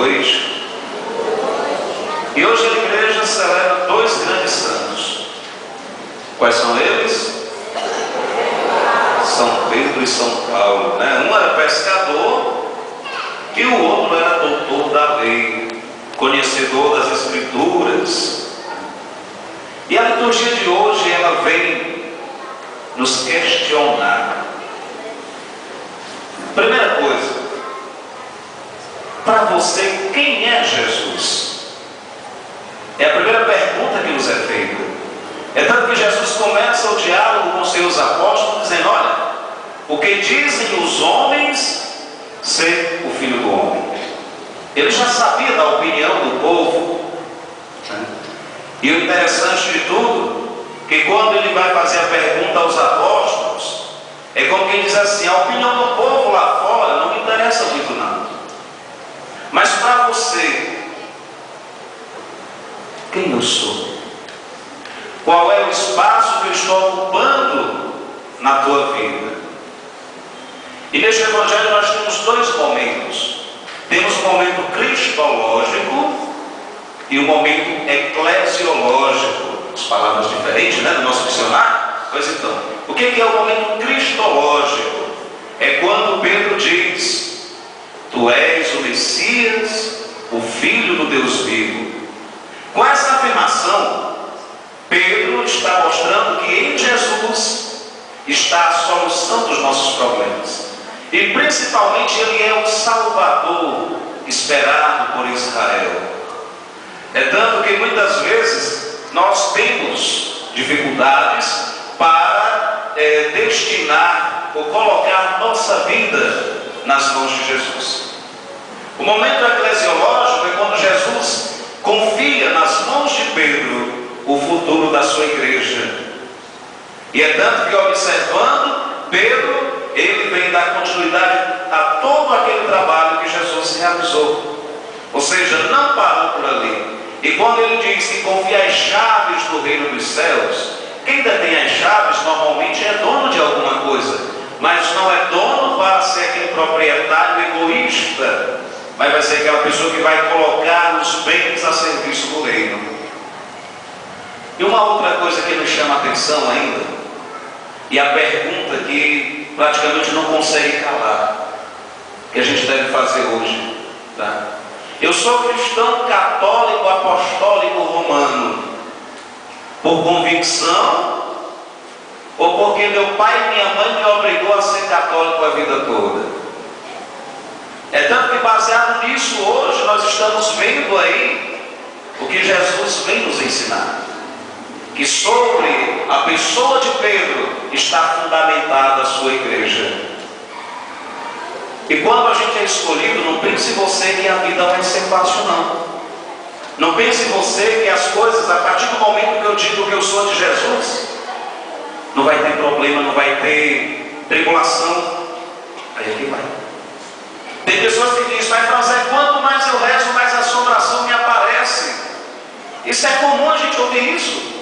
noite. E hoje a igreja celebra dois grandes santos. Quais são eles? São Pedro e São Paulo, né? Um era pescador e o outro era doutor da lei, conhecedor das Escrituras. E a liturgia de hoje, ela vem nos questionar. Primeira coisa, para você, quem é Jesus? É a primeira pergunta que nos é feita. É tanto que Jesus começa o diálogo com seus apóstolos dizendo: olha, o que dizem os homens ser o Filho do Homem? Ele já sabia da opinião do povo, né? E o interessante de tudo, que quando ele vai fazer a pergunta aos apóstolos, é como quem diz assim: a opinião do povo lá fora não me interessa muito nada, mas para você, quem eu sou? Qual é o espaço que eu estou ocupando na tua vida? E neste evangelho nós temos dois momentos. Temos o momento cristológico e o momento eclesiológico. As palavras diferentes, né, do nosso dicionário. Pois então, o que é o momento cristológico? É quando Pedro diz: tu és o Messias, o Filho do Deus vivo. Com essa afirmação, Pedro está mostrando que em Jesus está a solução dos nossos problemas. E principalmente ele é o Salvador esperado por Israel. É tanto que muitas vezes nós temos dificuldades para destinar ou colocar nossa vida nas mãos de Jesus. O momento eclesiológico é quando Jesus confia nas mãos de Pedro o futuro da sua igreja. E é tanto que, observando, Pedro, ele vem dar continuidade a todo aquele trabalho que Jesus realizou. Ou seja, não parou por ali. E quando ele diz que confia as chaves do reino dos céus, quem detém as chaves normalmente é dono de alguma coisa, mas não é dono para ser aquele proprietário egoísta, mas vai ser aquela pessoa que vai colocar os bens a serviço do reino. E uma outra coisa que nos chama a atenção ainda, e a pergunta que praticamente não consegue calar, que a gente deve fazer hoje, tá? Eu sou cristão católico apostólico romano por convicção ou porque meu pai e minha mãe me obrigou a ser católico a vida toda? É tanto que, baseado nisso, hoje nós estamos vendo aí o que Jesus vem nos ensinar, que sobre a pessoa de Pedro está fundamentada a sua igreja. E quando a gente é escolhido, não pense você que a vida vai ser fácil, não. Não pense você que as coisas, a partir do momento que eu digo que eu sou de Jesus, não vai ter problema, não vai ter tribulação. Aí é que vai. Tem pessoas que dizem: mas Franzé, quanto mais eu rezo, mais assombração me aparece. Isso é comum a gente ouvir isso.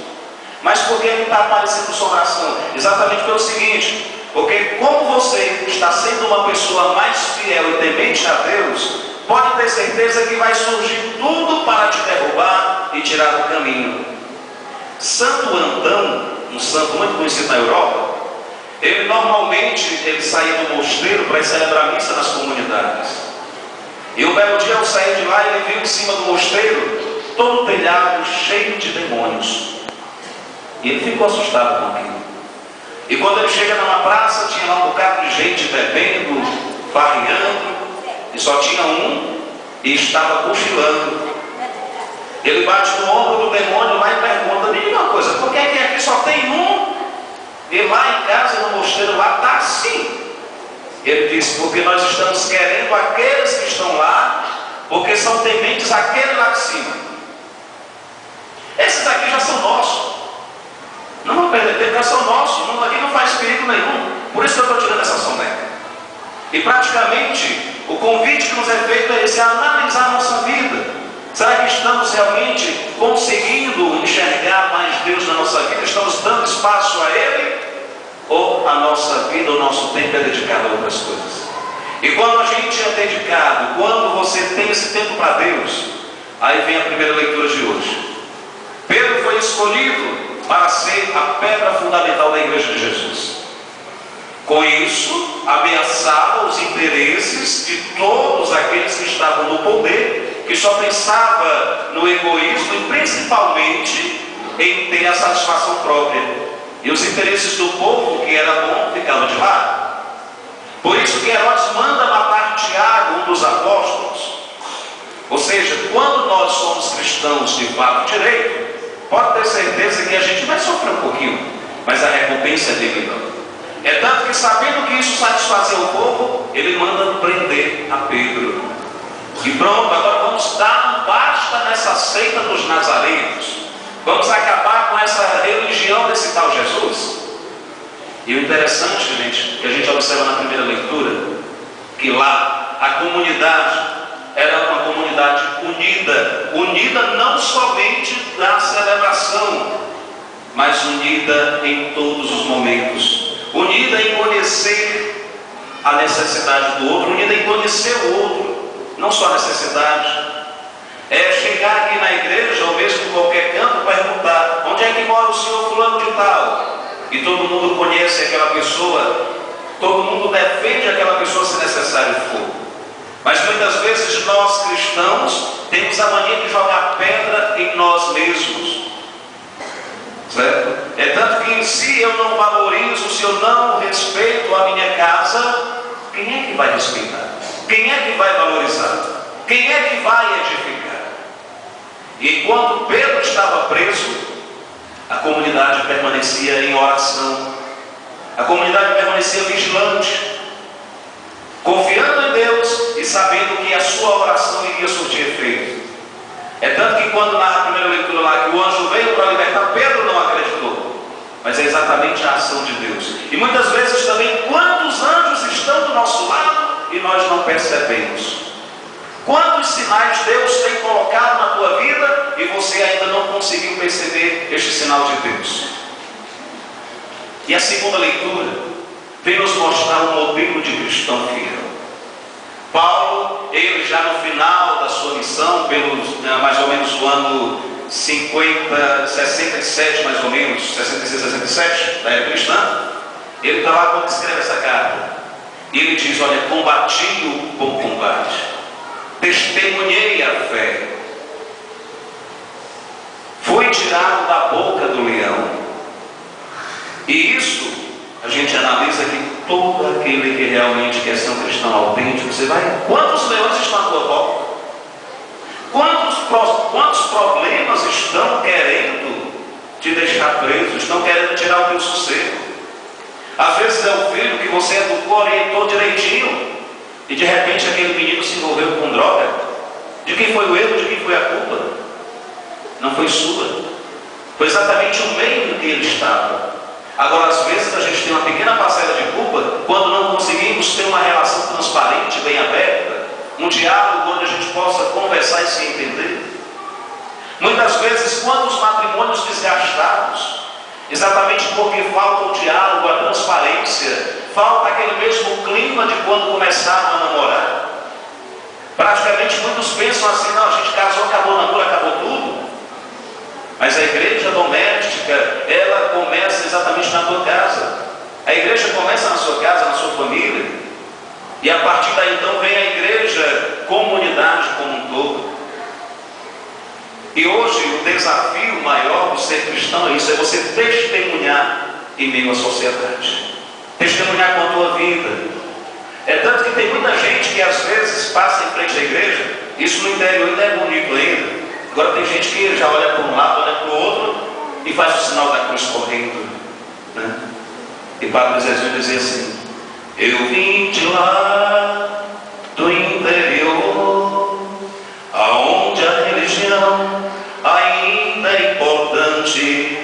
Mas por que não está aparecendo assombração? Exatamente pelo seguinte: porque como você está sendo uma pessoa mais fiel e temente a Deus, pode ter certeza que vai surgir tudo para te derrubar e tirar do caminho. Santo Antão, um santo muito conhecido na Europa, ele normalmente saía do mosteiro para celebrar missa nas comunidades. E um belo dia, ao sair de lá, ele viu em cima do mosteiro todo o telhado cheio de demônios. E ele ficou assustado com aquilo. E quando ele chega numa praça, tinha lá um bocado de gente bebendo, farreando, e só tinha um, e estava cochilando. Ele bate no ombro do demônio lá e pergunta: me diga uma coisa, por que aqui só tem um, e lá em casa, no mosteiro lá, está assim? Ele disse: porque nós estamos querendo aqueles que estão lá, porque são tementes àquele lá de cima. Esses aqui já são nossos. Não vão perder tempo, já são nossos. Aqui não faz perigo nenhum. Por isso que eu estou tirando essa soneca. E praticamente o convite que nos é feito é esse: é analisar a nossa vida. Será que estamos realmente conseguindo enxergar mais Deus na nossa vida? Estamos dando espaço a Ele? Ou a nossa vida, o nosso tempo é dedicado a outras coisas? E quando a gente é dedicado, quando você tem esse tempo para Deus, aí vem a primeira leitura de hoje. Pedro foi escolhido para ser a pedra fundamental da igreja de Jesus. Com isso, ameaçava os interesses de todos aqueles que estavam no poder, que só pensava no egoísmo e principalmente em ter a satisfação própria. E os interesses do povo, que era bom, ficavam de lado. Por isso que Herodes manda matar Tiago, um dos apóstolos. Ou seja, quando nós somos cristãos de fato direito, pode ter certeza que a gente vai sofrer um pouquinho, mas a recompensa é divina. É tanto que, sabendo que isso satisfazia o povo, ele manda prender a Pedro. E pronto, agora vamos dar um basta nessa seita dos nazarenos. Vamos acabar com essa religião desse tal Jesus. E o interessante, gente, que a gente observa na primeira leitura, que lá a comunidade era uma comunidade unida não somente da celebração, mas unida em todos os momentos, unida em conhecer a necessidade do outro, unida em conhecer o outro, não só a necessidade. É chegar aqui na igreja, ou mesmo em qualquer canto, perguntar: onde é que mora o senhor fulano de tal? E todo mundo conhece aquela pessoa, todo mundo defende aquela pessoa se necessário for. Mas muitas vezes nós cristãos temos a mania de jogar pedra em nós mesmos, certo? É tanto que se eu não valorizo, se eu não respeito a minha casa, quem é que vai respeitar? Quem é que vai valorizar? Quem é que vai edificar? E quando Pedro estava preso, a comunidade permanecia em oração, a comunidade permanecia vigilante, confiando em Deus e sabendo que a sua oração iria surtir efeito. É tanto que quando narra a primeira leitura lá que o anjo veio para libertar, Pedro não acreditou, mas é exatamente a ação de Deus. E muitas vezes também, quantos anjos estão do nosso lado e nós não percebemos? Quantos sinais Deus tem colocado na tua vida e você ainda não conseguiu perceber este sinal de Deus? E a segunda leitura vem nos mostrar um modelo de cristão fiel. Paulo, ele já no final da sua missão, mais ou menos o ano 67 mais ou menos, 66, 67, da era cristã, ele está lá quando escreve essa carta. E ele diz: olha, combati o bom combate, testemunhei a fé, fui tirado da boca do leão. E isso a gente analisa que todo aquele que realmente quer ser um cristão autêntico, você vai, quantos leões estão à tua volta? Quantos problemas estão querendo te deixar preso, estão querendo tirar o teu sossego? Às vezes é o filho que você educou, orientou direitinho, e de repente aquele menino se envolveu com droga. De quem foi o erro? De quem foi a culpa? Não foi sua, foi exatamente o meio em que ele estava. Agora, às vezes a gente tem uma pequena parcela de culpa quando não conseguimos ter uma relação transparente, bem aberta, um diálogo onde a gente possa conversar e se entender. Muitas vezes, quantos matrimônios desgastados, exatamente porque falta o diálogo, a transparência, falta aquele mesmo clima de quando começaram a namorar. Praticamente muitos pensam assim: não, a gente casou, acabou o namoro, acabou tudo. Mas a igreja doméstica, ela começa exatamente na tua casa. A igreja começa na sua casa, na sua família. E a partir daí então vem a igreja, comunidade como um todo. E hoje o desafio maior do ser cristão é isso: é você testemunhar em meio à sociedade. Testemunhar com a tua vida. É tanto que tem muita gente que às vezes passa em frente à igreja, isso no interior ainda é bonito ainda. Agora tem gente que já olha para um lado, olha para o outro e faz o sinal da cruz correndo, né? E Padre Jesus dizia assim: eu vim de lá do interior, aonde a religião ainda é importante.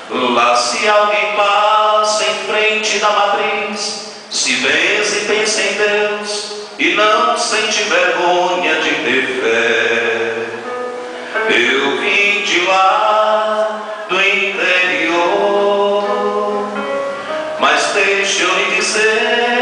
Lá se alguém passa em frente da matriz, se benze e pensa em Deus e não sente vergonha de ter fé. Eu vim de lá do interior, mas deixa eu lhe dizer